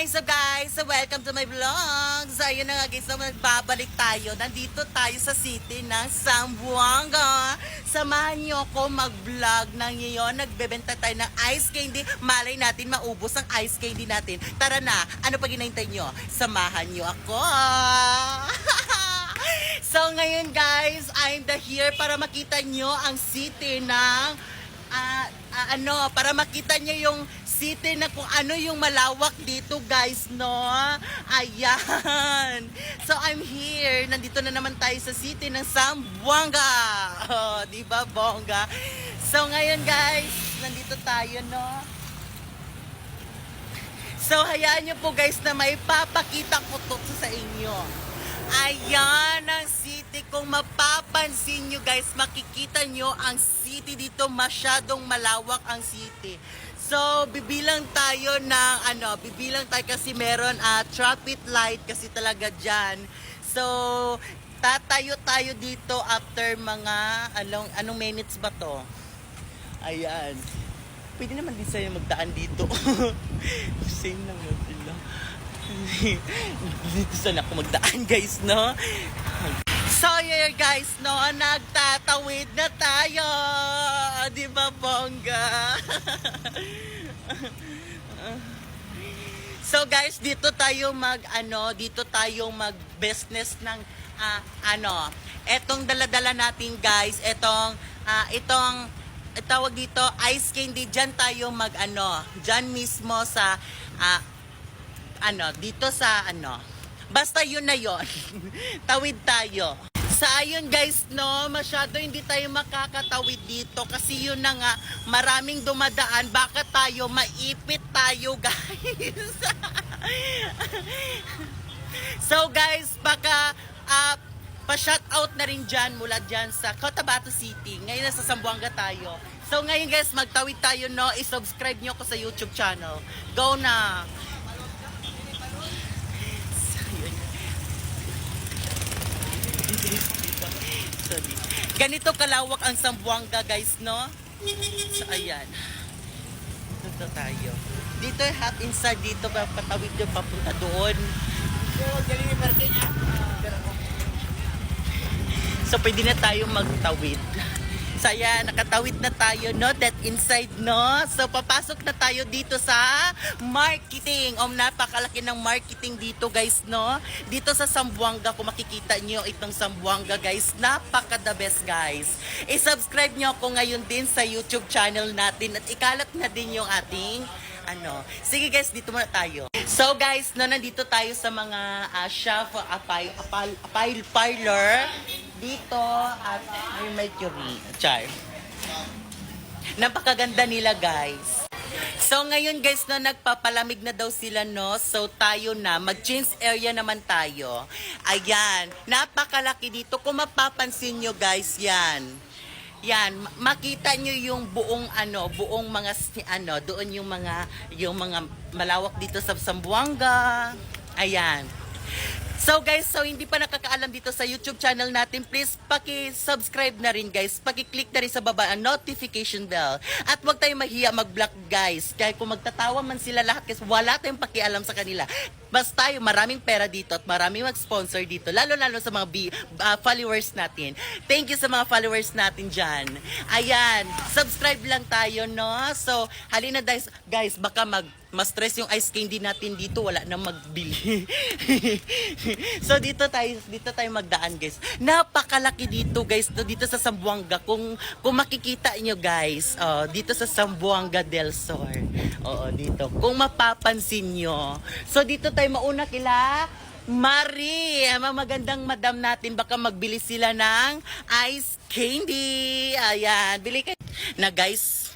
So guys, welcome to my vlog. So ayun na nga guys, so magbabalik tayo. Nandito tayo sa city ng Zamboanga. Samahan niyo ako mag-vlog ng ngayon. Nagbebenta tayo ng ice candy. Malay natin maubos ang ice candy natin. Tara na, ano pa ginahintay niyo? Samahan niyo ako. So ngayon guys, I'm here para makita niyo ang city ng para makita niyo yung city na kung ano yung malawak dito guys, no? Ayan. So I'm here. Nandito na naman tayo sa city ng Zamboanga. Oh, di ba bongga? So ngayon guys, nandito tayo, no? So hayaan niyo po guys na may papakita ko to sa inyo. Ayan ang city. Kung mapapansin nyo guys, makikita nyo ang city dito. Masyadong malawak ang city. So, bibilang tayo ng bibilang tayo kasi meron traffic light kasi talaga dyan. So, tatayo tayo dito after mga, anong minutes ba to? Ayan. Pwede naman din sa'yo magdaan dito. Same lang yun sila. Dito saan ako magdaan guys, no? So yeah guys, no, nagtatawid na tayo. Di ba bongga? So guys, dito tayo mag-business ng etong dala-dala natin guys, itong tawag dito ice candy. Diyan tayo diyan mismo sa dito sa basta yun na yun. Tawid tayo. Sa ayun guys, no, masyado hindi tayo makakatawid dito kasi yun na nga, maraming dumadaan. Baka tayo, maipit tayo guys. So guys, baka pa-shout out na rin dyan mula dyan sa Cotabato City. Ngayon nasa Zamboanga tayo. So ngayon guys, magtawid tayo, no. I-subscribe nyo ako sa YouTube channel. Go na! Ganito kalawak ang Zamboanga guys, no? So ayan. Dito tayo. Dito hot inside dito, patawid yung papunta doon. So pwede na tayo magtawid. So ayan, nakatawid na tayo, no? That inside, no? So papasok na tayo dito sa marketing. Napakalaki ng marketing dito guys, no? Dito sa Zamboanga, kung makikita nyo itong Zamboanga guys, napaka the best guys. I-subscribe nyo ako ngayon din sa YouTube channel natin at ikalat na din yung ating sige guys, dito muna tayo. So guys, no, nandito tayo sa mga chef parlor dito at Mercury. Char. Napakaganda nila guys. So ngayon guys, no, nagpapalamig na daw sila, no. So tayo na, mag-change area naman tayo. Ayan, napakalaki dito. Kung mapapansin nyo guys, yan, makita nyo yung buong buong mga doon yung mga malawak dito sa Zamboanga. Ayan. So guys, hindi pa nakakaalam dito sa YouTube channel natin, please paki-subscribe na rin guys. Paki-click na rin sa baba ang notification bell. At huwag tayong mahiya mag-block guys. Kaya kung magtatawa man sila lahat kasi wala tayong pakialam sa kanila. Basta tayo, maraming pera dito at maraming mag-sponsor dito. Lalo-lalo sa mga followers natin. Thank you sa mga followers natin dyan. Ayan, subscribe lang tayo, no? So, halina guys, baka ma-stress yung ice candy natin dito, wala na magbili. So dito tayo magdaan guys. Napakalaki dito guys, dito sa Zamboanga. Kung makikita nyo guys, dito sa Zamboanga del Sur. Oo, dito. Kung mapapansin nyo. So dito tayo mauna kila Marie, magandang madam natin, baka magbili sila ng ice candy. Ayan, bili kayo na guys.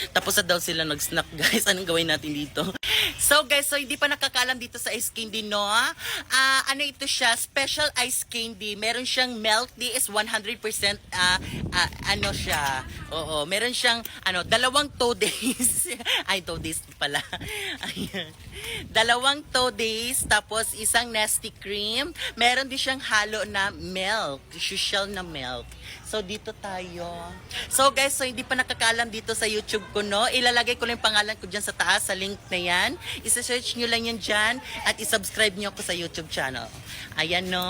Tapos na daw sila nag-snack guys. Anong gawin natin dito? So guys, hindi pa nakakaalam dito sa ice candy, no? Ito siya, special ice candy. Meron siyang milk tea is 100% siya. Oo, meron siyang 2 days. Ay, 2 days pala. Ayan. 2 days, tapos isang nasty cream. Meron din siyang halo na milk, social na milk. So, dito tayo. So, guys, so hindi pa nakakaalam dito sa YouTube ko, no? Ilalagay ko lang yung pangalan ko dyan sa taas, sa link na yan. Isa-search nyo lang yan dyan at isubscribe nyo ako sa YouTube channel. Ayan, no?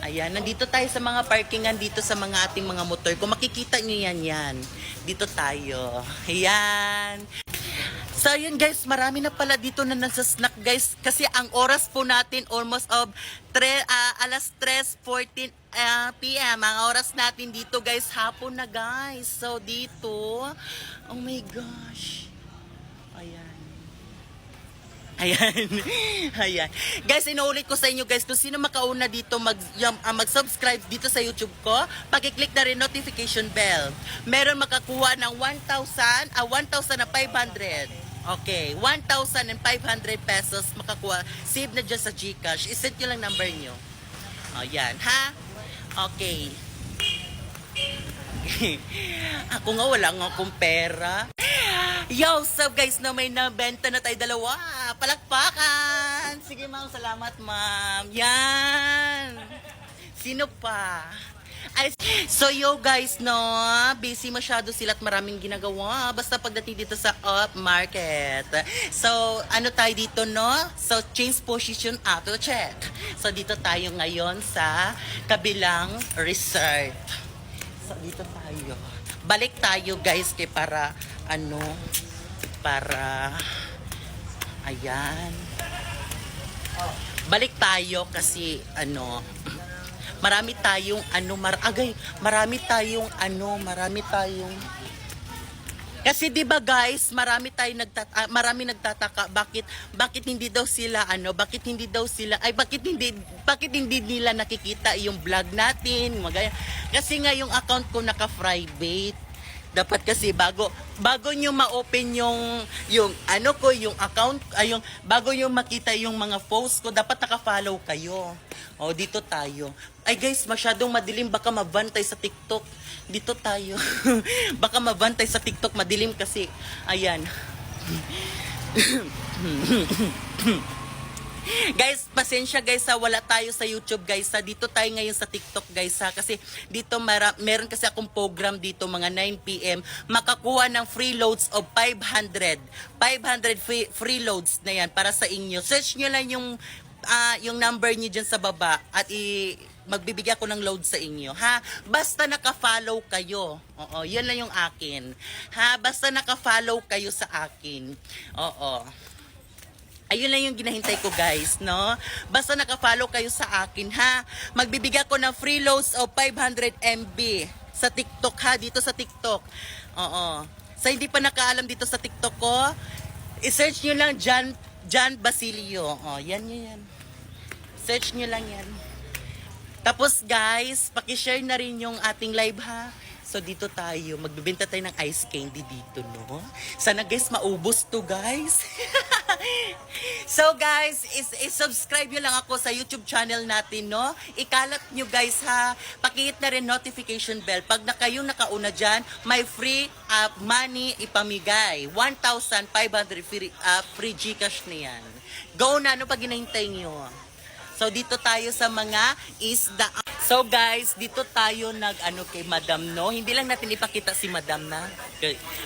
Ayan, nandito tayo sa mga parkingan dito sa mga ating mga motor. Kung makikita nyo yan. Dito tayo. Ayan. So, yun guys, marami na pala dito na nasa-snack guys. Kasi ang oras po natin almost of alas 3:14 p.m. Ang oras natin dito guys, hapon na guys. So, dito, oh my gosh. Ayan. Ayan. Ayan. Guys, inuulit ko sa inyo guys, kung sino makauna dito mag-subscribe dito sa YouTube ko, pag-click na rin notification bell. Meron makakuha ng 1,500. Okay, 1,500 pesos makakuha. Save na dyan sa GCash. Isend nyo lang number nyo. O, yan, ha? Okay. Ako nga, wala nga akong pera. Yo, so guys, no, may nabenta na tayo dalawa. Palakpakan! Sige, ma'am. Salamat, ma'am. Yan. Sino pa? Ay, so yo guys, no, busy masyado sila at maraming ginagawa basta pagdating dito sa up market. So, ano tayo dito, no? So, change position auto check. So, dito tayo ngayon sa kabilang resort. So, dito tayo. Balik tayo guys kay para ayan. Balik tayo kasi marami tayong marami tayong kasi 'di ba guys, marami nagtataka bakit hindi daw sila bakit hindi nila nakikita yung vlog natin, kasi nga yung account ko naka-private. Dapat kasi bago nyo ma-open yung account, bago nyo makita yung mga posts ko, dapat naka-follow kayo. O, dito tayo. Ay guys, masyadong madilim, baka mabantay sa TikTok. Dito tayo. Baka mabantay sa TikTok, madilim kasi. Ayan. Guys, pasensya guys wala tayo sa YouTube guys dito tayo ngayon sa TikTok guys kasi dito meron kasi akong program dito mga 9 PM makakuha ng free loads of 500 free loads na yan para sa inyo. Search nyo lang yung number nyo dyan sa baba at magbibigay ako ng load sa inyo, ha? Basta naka-follow kayo. Oo, yun lang yung akin. Ha? Basta naka-follow kayo sa akin. Oo. Ayun lang yung ginahintay ko guys, no? Basta naka-follow kayo sa akin, ha? Magbibigay ko ng free loads of 500 MB sa TikTok, ha? Dito sa TikTok. Oo. Sa hindi pa nakaalam dito sa TikTok ko, i-search nyo lang John Basilio. Oh, yan. Search nyo lang yan. Tapos guys, paki-share na rin yung ating live, ha? So, dito tayo. Magbibenta tayo ng ice candy dito, no? Sana guys, maubos to guys. So guys, subscribe nyo lang ako sa YouTube channel natin, no? Ikalat nyo guys, ha? Pakihit na rin notification bell. Pag kayong nakauna dyan, may free money ipamigay. 1,500 free GCash na yan. Go na, ano pag hinahintay nyo? So, dito tayo sa mga isda. So, guys, dito tayo kay Madam, no? Hindi lang natin ipakita si Madam na.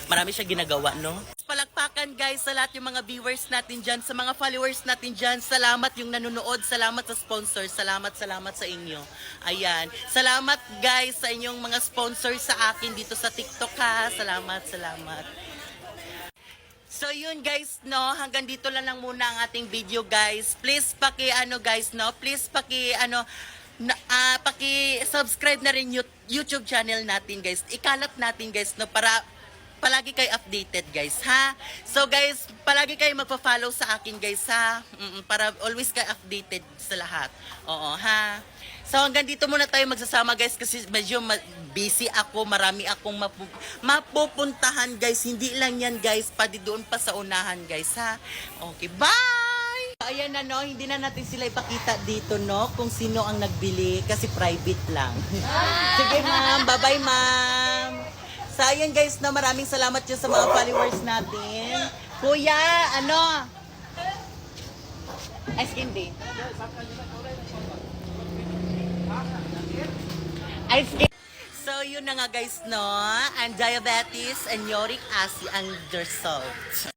Marami siya ginagawa, no? Palakpakan, guys, sa lahat yung mga viewers natin dyan, sa mga followers natin dyan. Salamat yung nanonood. Salamat sa sponsors. Salamat sa inyo. Ayan. Salamat, guys, sa inyong mga sponsors sa akin dito sa TikTok, ha? Salamat. So yun guys, no, hanggang dito lang muna ang ating video guys. Please paki-subscribe na rin YouTube channel natin guys. Ikalat natin guys, no, para palagi kayo updated guys, ha? So guys, palagi kayo magpa-follow sa akin guys, ha? Para always kayo updated sa lahat. Oo, ha? So hanggang dito muna tayo magsasama guys kasi medyo busy ako, marami akong mapupuntahan guys. Hindi lang yan guys, pati doon pa sa unahan guys, ha? Okay, bye! Ayan na, no, hindi na natin sila ipakita dito, no, kung sino ang nagbili kasi private lang. Sige ma'am, bye-bye ma'am. So ayan guys, no, maraming salamat dyan sa mga followers natin. Kuya, ice candy. Ice cream. So, yun na nga guys, no? Ang diabetes and uric acid ang result.